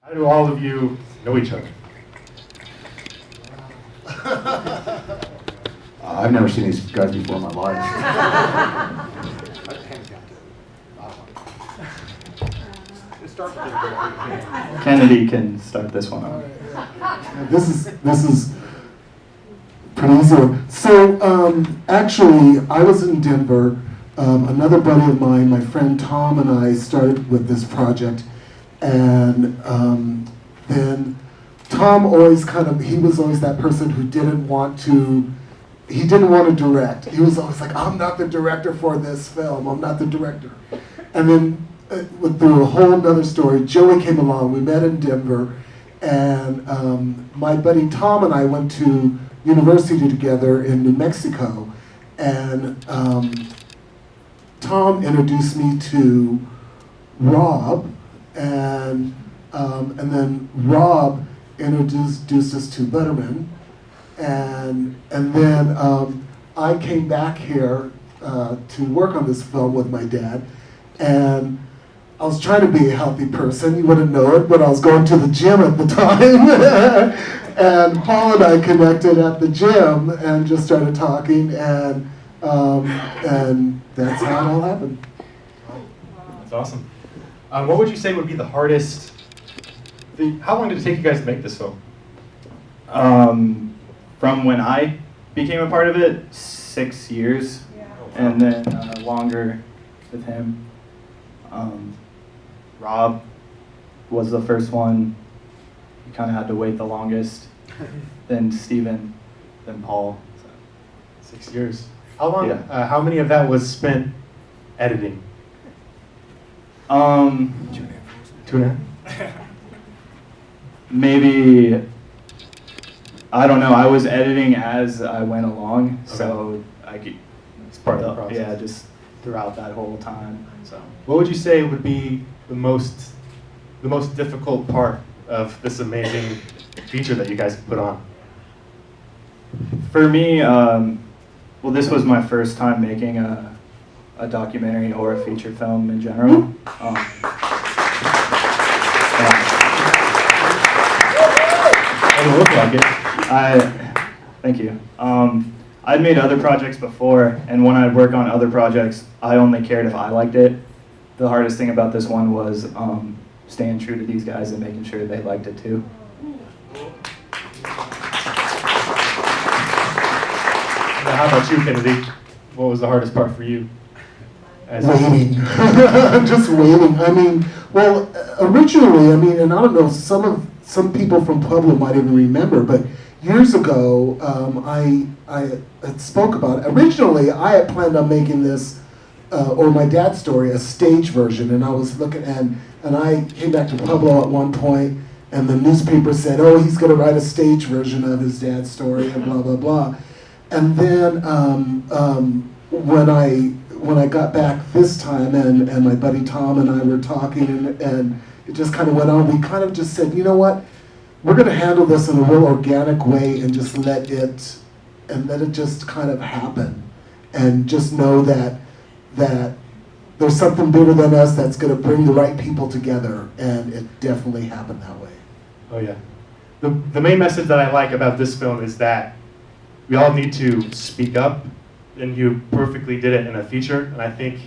How do all of you know each other? I've never seen these guys before in my life. Kennedy can start this one off. This is pretty easy one. So actually, I was in Denver. Another buddy of mine, my friend Tom, and I started with this project, and then Tom always he was always that person who didn't want to direct. He was always like, I'm not the director for this film, I'm not the director. And then through a whole other story, Joey came along, we met in Denver, and my buddy Tom and I went to university together in New Mexico, and Tom introduced me to Rob, and then Rob introduced us to Butterman, and then I came back here to work on this film with my dad, and I was trying to be a healthy person. You wouldn't know it, but I was going to the gym at the time, and Paul and I connected at the gym and just started talking, and that's how it all happened. That's awesome. What would you say would be the hardest? How long did it take you guys to make this film? From when I became a part of it, 6 years, and then longer with him. Rob was the first one. He kind of had to wait the longest. Then Steven, then Paul. So. 6 years. How long? Yeah. How many of that was spent editing? 2.5. Maybe, I don't know, I was editing as I went along, Okay. so It's part of the process. Yeah, just throughout that whole time. So What would you say would be the most difficult part of this amazing feature that you guys put on? for me, well, this was my first time making a documentary or a feature film in general. Doesn't look like it. Thank you. I'd made other projects before, and when I'd work on other projects, I only cared if I liked it. The hardest thing about this one was staying true to these guys and making sure they liked it too. Now, how about you, Kennedy? What was the hardest part for you? Waiting. Just waiting. I mean, well, originally, I mean, and I don't know, some people from Pueblo might even remember, but years ago, I had spoke about it. Originally, I had planned on making this, or my dad's story, a stage version, and I was looking, and I came back to Pueblo at one point, and the newspaper said, oh, he's going to write a stage version of his dad's story, and blah, blah, blah. And then when I got back this time, and my buddy Tom and I were talking, and it just kind of went on, we kind of just said, you know what, we're going to handle this in a real organic way and just let it just kind of happen, and just know that there's something bigger than us that's going to bring the right people together, and it definitely happened that way. Oh yeah. The main message that I like about this film is that we all need to speak up, and you perfectly did it in a feature, and I think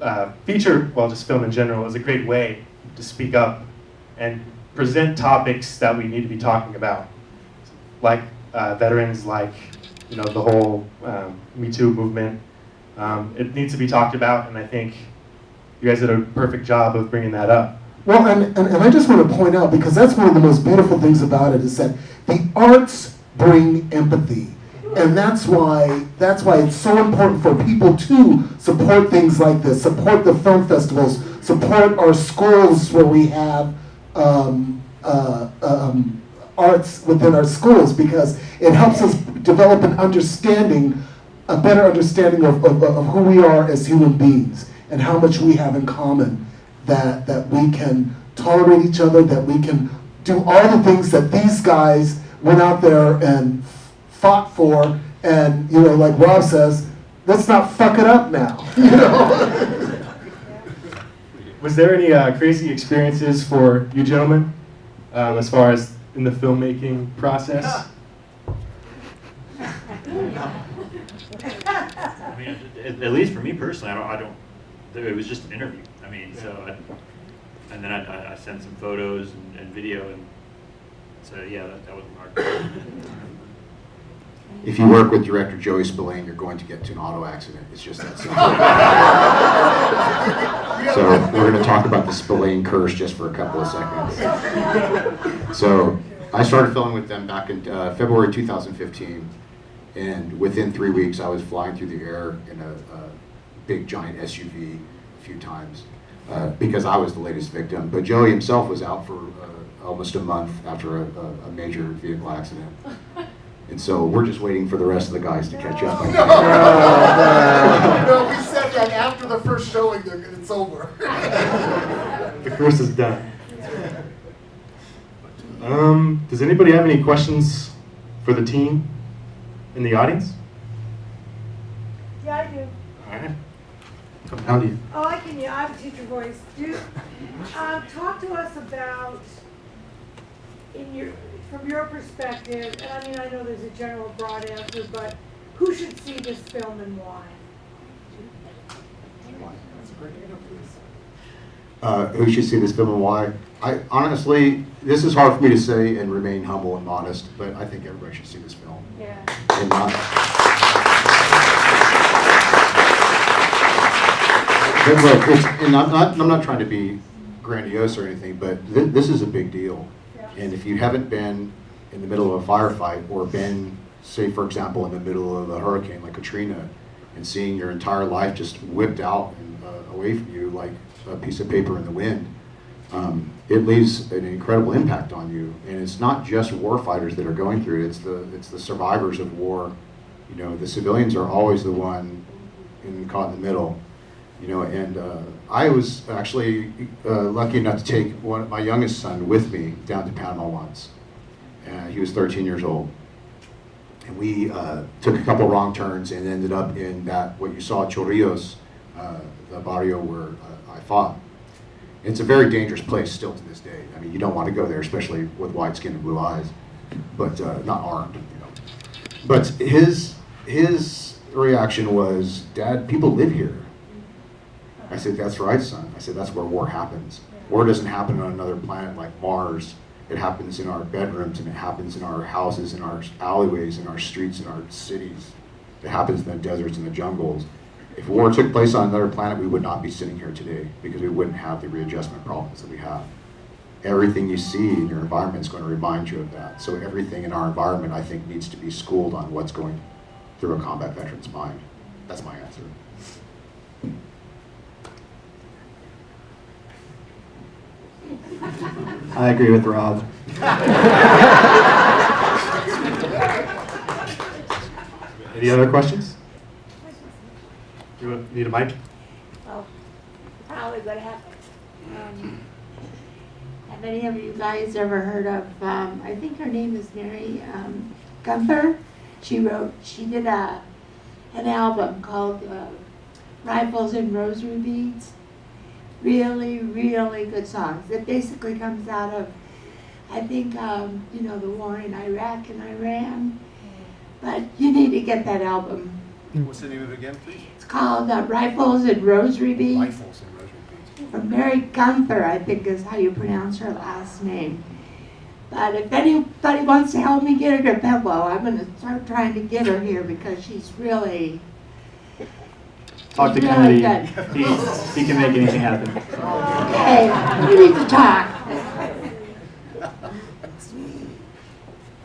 just film in general, is a great way to speak up and present topics that we need to be talking about, like veterans, like the whole Me Too movement. It needs to be talked about, and I think you guys did a perfect job of bringing that up. Well, and I just want to point out, because that's one of the most beautiful things about it, is that the arts bring empathy. And that's why it's so important for people to support things like this, support the film festivals, support our schools where we have arts within our schools, because it helps us develop a better understanding of who we are as human beings and how much we have in common, that we can tolerate each other, that we can do all the things that these guys went out there and fought for, and like Rob says, let's not fuck it up now. Was there any crazy experiences for you gentlemen as far as in the filmmaking process? I mean, at least for me personally, I don't. It was just an interview. I mean, and then I sent some photos and video, and so yeah, that wasn't hard. If you work with director Joey Spillane, you're going to get to an auto accident. It's just that simple. So we're going to talk about the Spillane curse just for a couple of seconds. So I started filming with them back in February 2015, and within 3 weeks I was flying through the air in a big giant SUV a few times because I was the latest victim. But Joey himself was out for almost a month after a major vehicle accident. And so we're just waiting for the rest of the guys to catch up. No, we said that after the first showing, it's over. The curse is done. Does anybody have any questions for the team in the audience? Yeah, I do. All right. Come down to you. Oh, I can, yeah, I have a teacher voice. Talk to us about, from your perspective, and I mean, I know there's a general broad answer, but who should see this film and why? Who should see this film and why? I honestly, this is hard for me to say and remain humble and modest, but I think everybody should see this film. Yeah. And but look, I'm not trying to be grandiose or anything, but this is a big deal. Yeah. And if you haven't been in the middle of a firefight or been, say for example, in the middle of a hurricane like Katrina, and seeing your entire life just whipped out and away from you like a piece of paper in the wind, it leaves an incredible impact on you. And it's not just war fighters that are going through it, it's the survivors of war. You know, the civilians are always the one caught in the middle. You know, and I was actually lucky enough to take my youngest son with me down to Panama once. He was 13 years old. And we took a couple wrong turns and ended up in what you saw at Chorrillos, the barrio where I fought. It's a very dangerous place still to this day. I mean, you don't want to go there, especially with white skin and blue eyes, but not armed, you know. But his reaction was, "Dad, people live here." I said, "That's right, son." I said, "That's where war happens. War doesn't happen on another planet like Mars. It happens in our bedrooms, and it happens in our houses, in our alleyways, in our streets, in our cities. It happens in the deserts and the jungles. If war took place on another planet, we would not be sitting here today because we wouldn't have the readjustment problems that we have. Everything you see in your environment is going to remind you of that. So everything in our environment, I think, needs to be schooled on what's going through a combat veteran's mind." That's my answer. I agree with Rob. Any other questions? You need a mic? Well, probably what happened. Have any of you guys ever heard of, I think her name is Mary Gunther? She did an album called Rifles and Rosary Beads. Really, really good songs. It basically comes out of, I think, you know, the war in Iraq and Iran. But you need to get that album. What's the name of it again, please? It's called Rifles and Rosary Beads. Rifles and Rosary Beads. From Mary Gunther, I think is how you pronounce her last name. But if anybody wants to help me get her to Pueblo, I'm going to start trying to get her here because she's really... Talk to really Kennedy. good. He can make anything happen. Okay, we need to talk.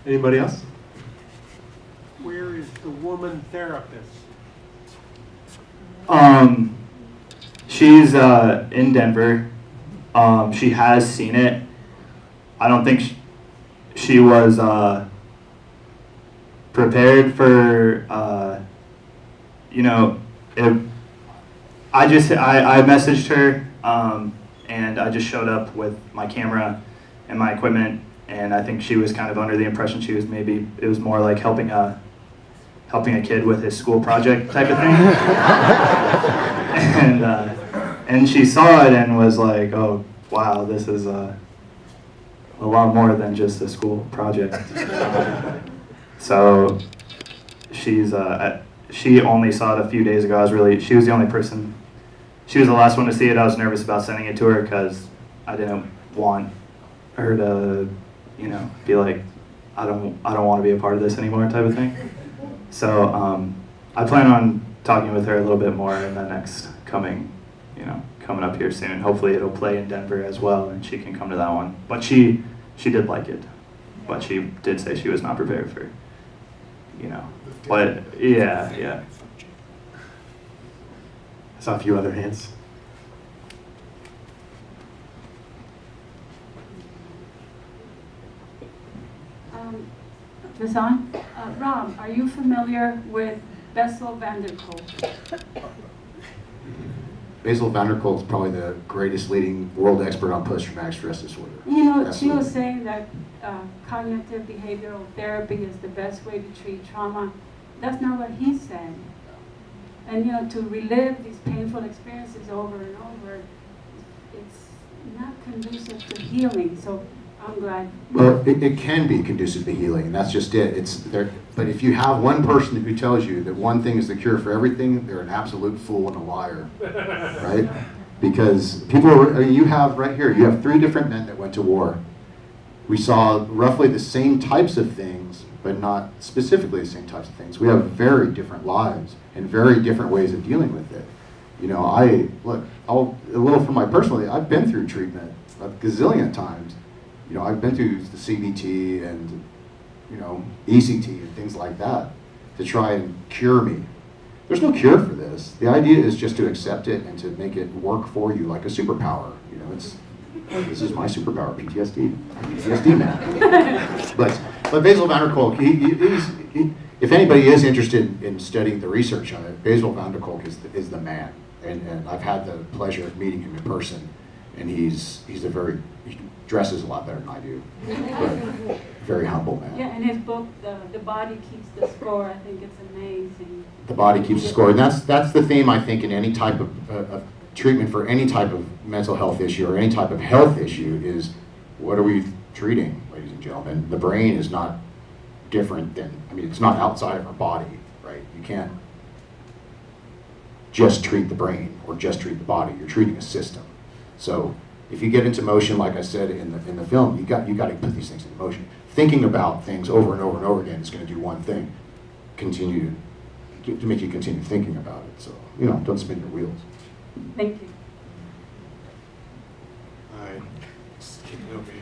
Anybody else? Where is the woman therapist? She's in Denver. She has seen it. I don't think she was prepared for, you know, I messaged her, and I just showed up with my camera and my equipment, and I think she was kind of under the impression it was more like helping a kid with his school project type of thing. And And she saw it and was like, oh, wow, this is a lot more than just a school project. So she only saw it a few days ago. She was the only person, she was the last one to see it. I was nervous about sending it to her because I didn't want her to, be like, I don't want to be a part of this anymore type of thing. So I plan on talking with her a little bit more in the next coming up here soon. Hopefully it'll play in Denver as well and she can come to that one. But she did like it. But she did say she was not prepared for, but yeah. I saw a few other hands. This on? Rob, are you familiar with Bessel van der Kolk? Basil van der Kolk is probably the greatest leading world expert on post-traumatic stress disorder. She was saying that cognitive behavioral therapy is the best way to treat trauma. That's not what he said. And to relive these painful experiences over and over, it's not conducive to healing. So I'm glad. Well, it can be conducive to healing, and that's just it. It's there. But if you have one person who tells you that one thing is the cure for everything, they're an absolute fool and a liar, right? Because you have right here, you have 3 different men that went to war. We saw roughly the same types of things, but not specifically the same types of things. We have very different lives and very different ways of dealing with it. A little from my personally, I've been through treatment a gazillion times. I've been through the CBT and, ECT and things like that to try and cure me. There's no cure for this. The idea is just to accept it and to make it work for you like a superpower. This is my superpower, PTSD man. But Basil van der Kolk, if anybody is interested in studying the research on it, Basil van der Kolk is the man. And I've had the pleasure of meeting him in person, and he dresses a lot better than I do, but very humble man. Yeah, and his book, The Body Keeps the Score, I think it's amazing. The body keeps the score, and that's the theme, I think, in any type of treatment for any type of mental health issue or any type of health issue is, what are we treating, ladies and gentlemen? The brain is not different than, it's not outside of our body, right? You can't just treat the brain or just treat the body. You're treating a system. So if you get into motion, like I said in the film, you got to put these things into motion. Thinking about things over and over and over again is going to do one thing: continue to make you continue thinking about it. So don't spin your wheels. Thank you. All right, just keep it over here.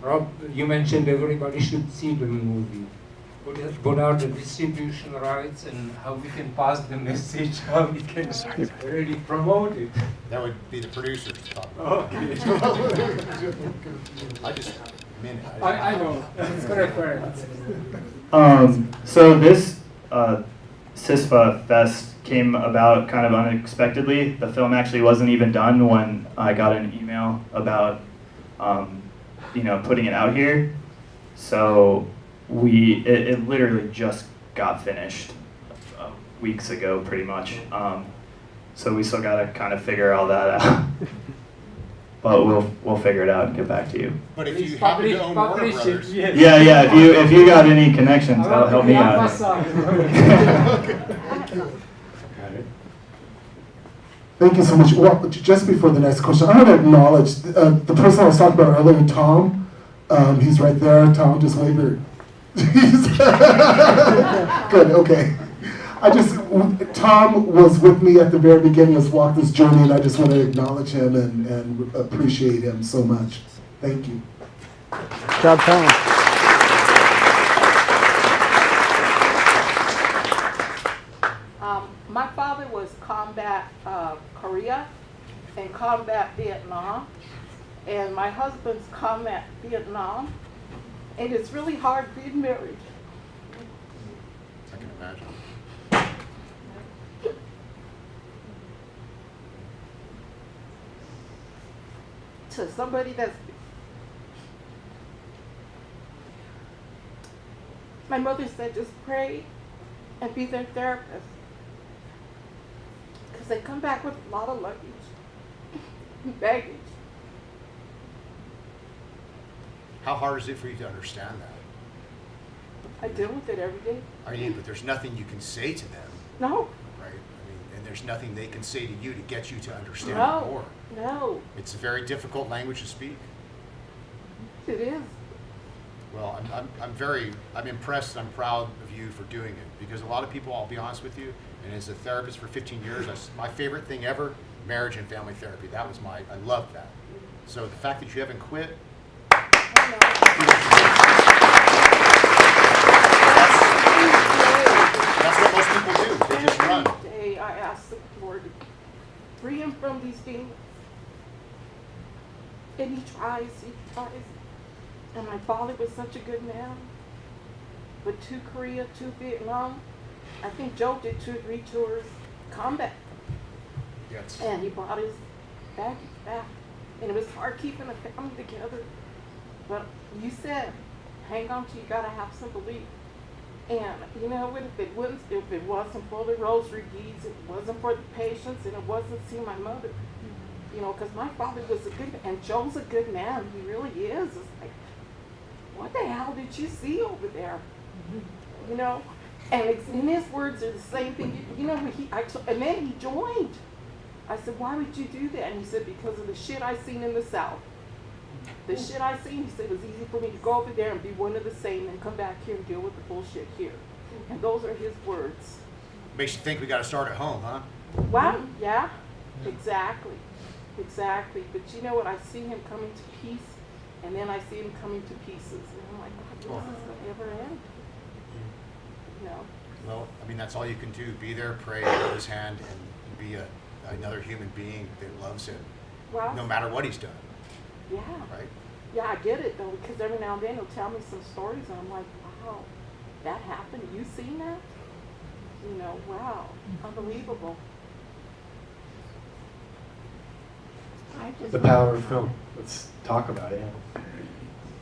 Rob, you mentioned everybody should see the movie. What are the distribution rights and how we can pass the message, how we can really promote it? That would be the producers talking Oh, about. I just meant it. I know, it's correct. So this SISFA Fest came about kind of unexpectedly. The film actually wasn't even done when I got an email about putting it out here. So it literally just got finished weeks ago, pretty much. So we still gotta kind of figure all that out. But we'll figure it out and get back to you. But if you happen to own Warner Brothers, Yeah. If you got any connections, help me out. Thank you so much. Well, just before the next question, I want to acknowledge the person I was talking about earlier, Tom. He's right there. Tom, just wave your. Good. Okay. Tom was with me at the very beginning. Let's walk this journey, and I just want to acknowledge him and appreciate him so much. Thank you. Good job, Tom. My father was combat Korea and combat Vietnam, and my husband's combat Vietnam, and it's really hard being married. I can imagine. To somebody that's, my mother said, just pray and be their therapist. because they come back with a lot of luggage and baggage. How hard is it for you to understand that? I deal with it every day. I mean, but there's nothing you can say to them, No, right? I mean, and there's nothing they can say to you to get you to understand it no, more. no, It's a very difficult language to speak. it is. Well, I'm impressed and I'm proud of you for doing it, because a lot of people, I'll be honest with you, and as a therapist for 15 years, my favorite thing ever, marriage and family therapy. That was I loved that. So the fact that you haven't quit, that's what most people do. They just run. Every day I ask the Lord to free him from these demons. And he tries. And my father was such a good man. But to Korea, to Vietnam, I think Joe did 2 or 3 tours, combat. Yes. And he brought his baggage back. And it was hard keeping a family together. But you said, hang on to, you gotta have some belief. And you know what, if it wasn't for the rosary beads, it wasn't for the patients, and it wasn't seeing my mother. You know, because my father was a good man, and Joe's a good man, he really is. It's like, what the hell did you see over there? You know, and in his words are the same thing. You know, and then he joined. I said, why would you do that? And he said, because of the shit I seen in the South. The shit I seen, he said, it was easy for me to go over there and be one of the same and come back here and deal with the bullshit here. And those are his words. Makes you think we got to start at home, huh? Wow, yeah, exactly. Exactly. But you know what? I see him coming to peace, and then I see him coming to pieces. And I'm like, God, this is going to ever end. You know? Well, I mean, that's all you can do. Be there, pray, hold his hand, and be another human being that loves him, Well, no matter what he's done, yeah. right? Yeah, I get it, though, because every now and then he'll tell me some stories, and I'm like, wow, that happened? You seen that? You know, wow, unbelievable. The power of film. Let's talk about it.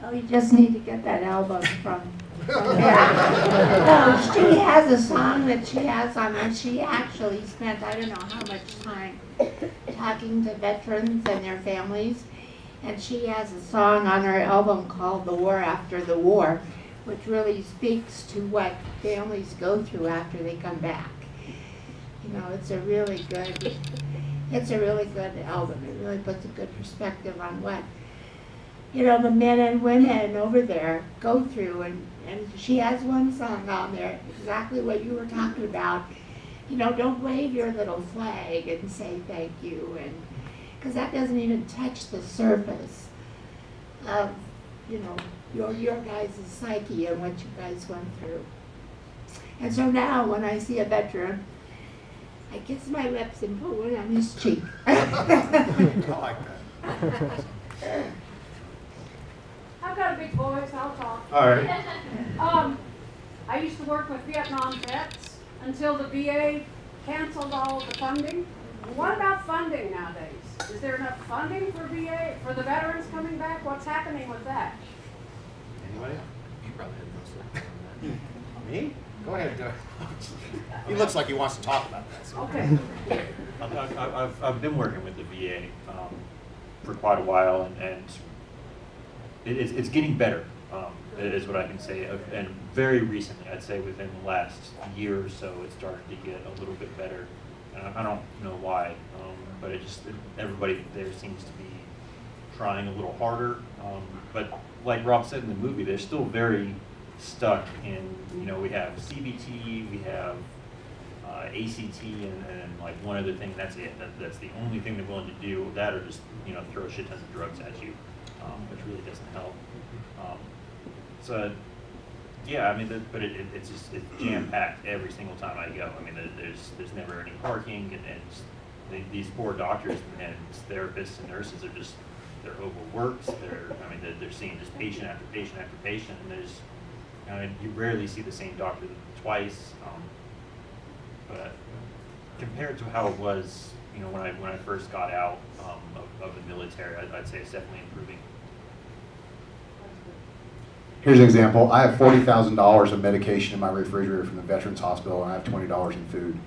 Oh, you just need to get that album from No, she has a song that she has on there. She actually spent, I don't know how much time talking to veterans and their families. And she has a song on her album called The War After the War, which really speaks to what families go through after they come back. You know, it's a really good album. It really puts a good perspective on what, you know, the men and women over there go through. And she has one song on there, exactly what you were talking about. You know, don't wave your little flag and say thank you, and because that doesn't even touch the surface of, you know, your guys' psyche and what you guys went through. And so now when I see a veteran, I kiss my lips and put one on his cheek. I like that. I've got a big voice, I'll talk. All right. I used to work with Vietnam vets until the VA canceled all the funding. What about funding nowadays? Is there enough funding for VA, for the veterans coming back? What's happening with that? Anybody? You probably had most of it. Me? Go ahead. He looks like he wants to talk about that. So. Okay. I've been working with the VA for quite a while, and it's getting better, is what I can say. And very recently, I'd say within the last year or so, it's started to get a little bit better. And I don't know why, but everybody there seems to be trying a little harder. But like Rob said in the movie, they're still very stuck in, you know, we have CBT, we have ACT, and like one other thing, that's it. That's the only thing they're willing to do, that or just, you know, throw shit tons of drugs at you, which really doesn't help. So, yeah, I mean, but it's jam-packed every single time I go. I mean, there's never any parking, and these poor doctors and therapists and nurses are just, they're overworked. They're seeing just patient after patient after patient, and you rarely see the same doctor twice. But compared to how it was, you know, when I first got out of the military, I'd say it's definitely improving. Here's an example. I have $40,000 of medication in my refrigerator from the Veterans Hospital, and I have $20 in food.